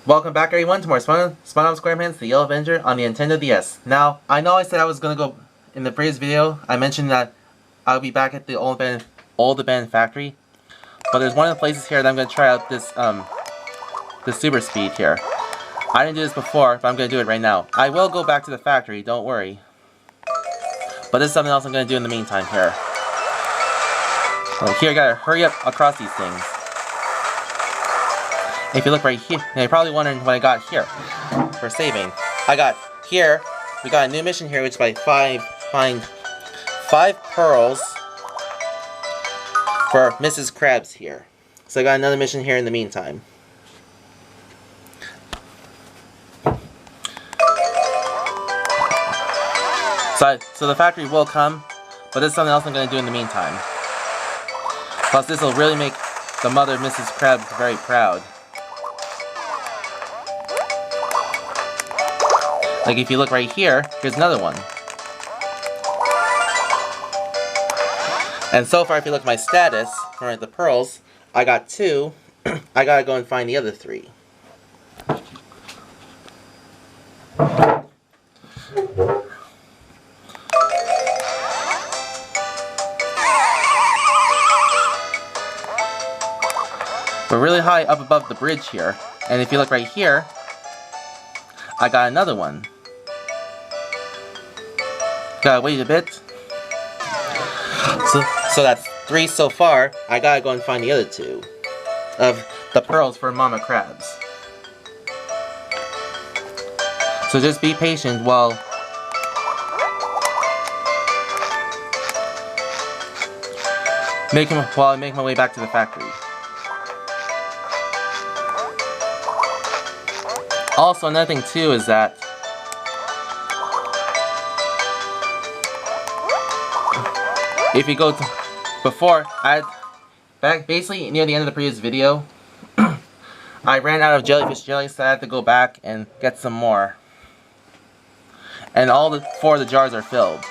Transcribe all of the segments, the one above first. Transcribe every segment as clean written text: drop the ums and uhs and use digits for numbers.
Welcome back everyone to more SpongeBob Squarepants, the Yellow Avenger on the Nintendo DS. Now, I know I said I was going to go, in the previous video, I mentioned that I'll be back at the old abandoned factory. But there's one of the places here that I'm going to try out this super speed here. I didn't do this before, but I'm going to do it right now. I will go back to the factory, don't worry. But this is something else I'm going to do in the meantime here. So here I gotta hurry up across these things. If you look right here, now you're probably wondering what I got here for saving. I got here, we got a new mission here, which is by find 5 pearls for Mrs. Krabs here. So I got another mission here in the meantime. So the factory will come, but this is something else I'm going to do in the meantime. Plus this will really make the mother of Mrs. Krabs very proud. Like if you look right here, here's another one. And so far if you look at my status, for the pearls, I got 2. I gotta go and find the other 3. We're really high up above the bridge here, and if you look right here, I got another one. Gotta wait a bit. So that's 3 so far. I gotta go and find the other 2 of the pearls for Mama Krabs. So just be patient while I make my way back to the factory. Also, another thing too is that if you go to before, basically near the end of the previous video, I ran out of jellyfish jelly, so I had to go back and get some more. And all 4 of the jars are filled.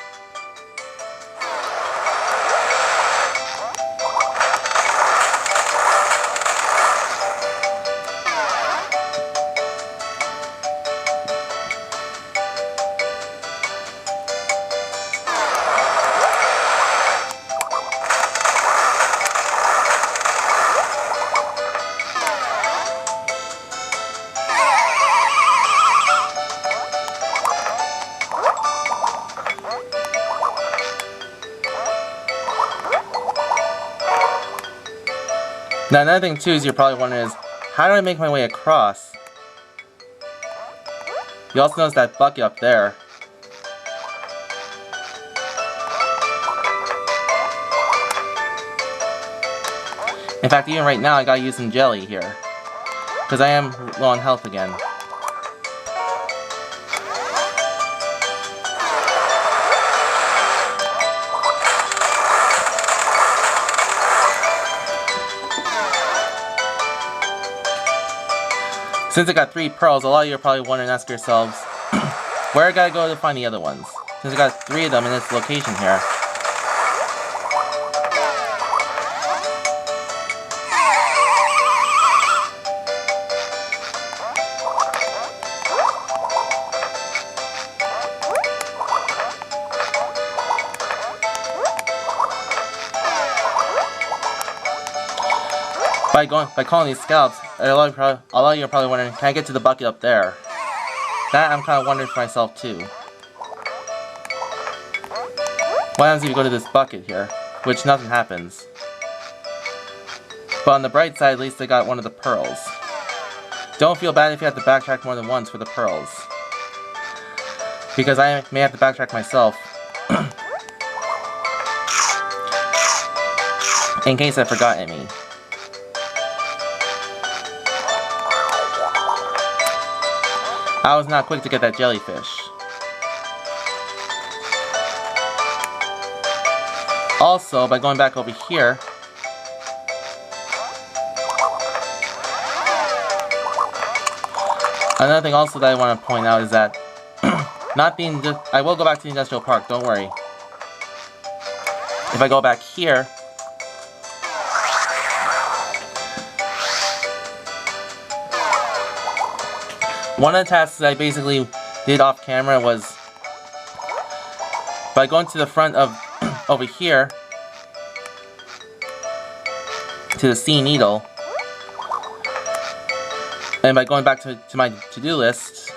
Now another thing too is you're probably wondering is, how do I make my way across? You also notice that bucket up there. In fact, even right now I gotta use some jelly here, because I am low on health again. Since I got 3 pearls, a lot of you are probably wondering, ask yourselves, where I gotta go to find the other ones? Since I got 3 of them in this location here. By calling these scalps, a lot of you are probably wondering, can I get to the bucket up there? That I'm kind of wondering for myself too. What happens if you go to this bucket here? Which nothing happens. But on the bright side, at least I got one of the pearls. Don't feel bad if you have to backtrack more than once for the pearls, because I may have to backtrack myself. In case I forgot any. I was not quick to get that jellyfish. Also, by going back over here, another thing also that I want to point out is that I will go back to the industrial park, don't worry. If I go back here, One of the tasks that I basically did off camera was by going to the front of over here to the C needle, and by going back to my to-do list,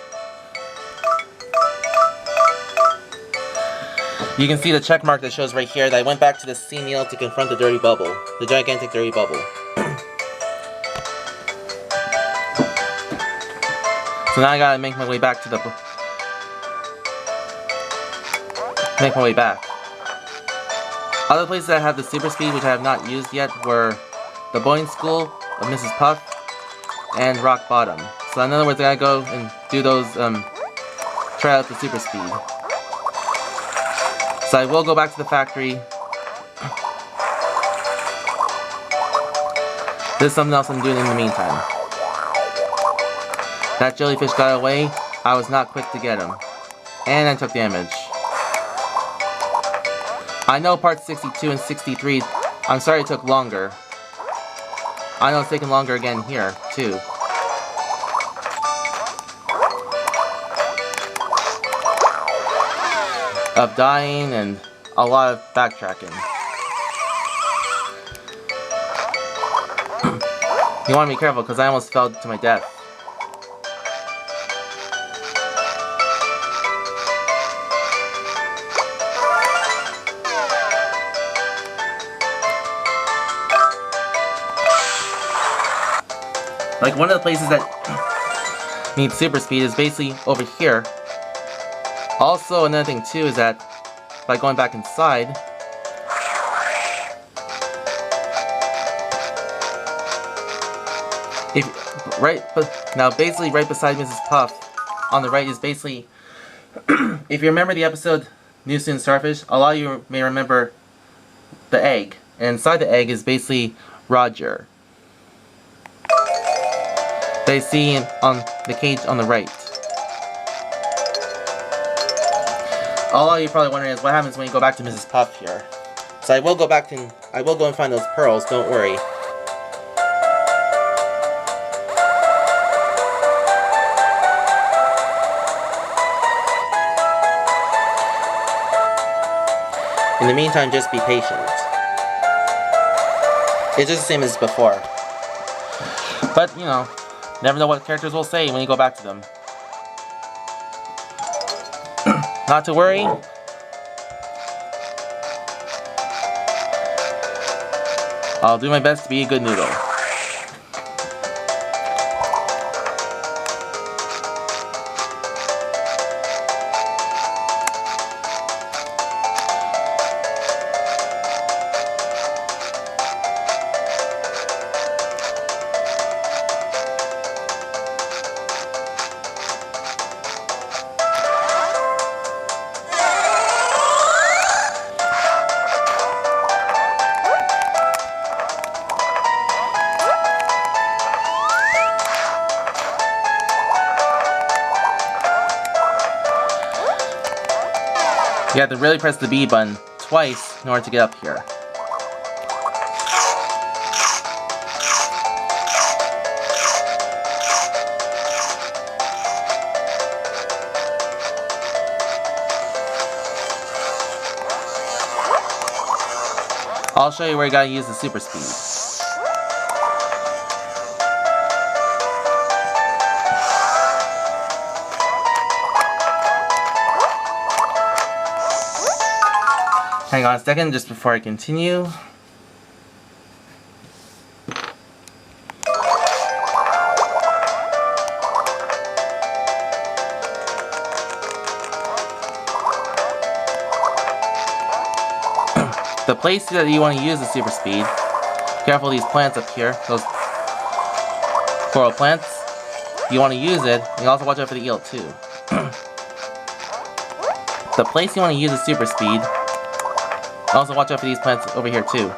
you can see the check mark that shows right here that I went back to the C needle to confront the dirty bubble, the gigantic dirty bubble. So now I gotta make my way back to the Other places that have the super speed, which I have not used yet, were the boarding school of Mrs. Puff and Rock Bottom. So in other words, I gotta go and do those, try out the super speed. So I will go back to the factory. There's something else I'm doing in the meantime. That jellyfish got away. I was not quick to get him. And I took damage. I know parts 62 and 63, I'm sorry it took longer. I know it's taking longer again here, too. Of dying and a lot of backtracking. You want to be careful because I almost fell to my death. Like one of the places that needs super speed is basically over here. Also, another thing too is that by going back inside, now basically right beside Mrs. Puff on the right is basically, if you remember the episode New Student Starfish, a lot of you may remember the egg, and inside the egg is basically Roger. They see on the cage on the right. All of you probably wondering is what happens when you go back to Mrs. Puff here. So I will go back and I will go and find those pearls, don't worry. In the meantime, just be patient. It's just the same as before. But, you know, never know what characters will say when you go back to them. Not to worry. I'll do my best to be a good noodle. You have to really press the B button twice in order to get up here. I'll show you where you gotta use the super speed. Hang on a second, just before I continue. The place that you want to use the super speed, careful of these plants up here, those coral plants. You want to use it, and also watch out for the eel too. The place you want to use the super speed, also watch out for these plants over here too.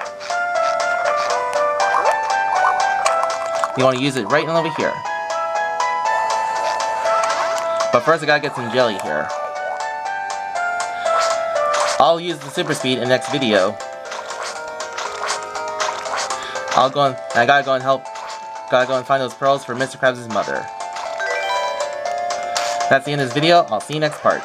You want to use it right over here. But first I gotta get some jelly here. I'll use the super speed in the next video. I gotta go and find those pearls for Mr. Krabs' mother. That's the end of this video. I'll see you next part.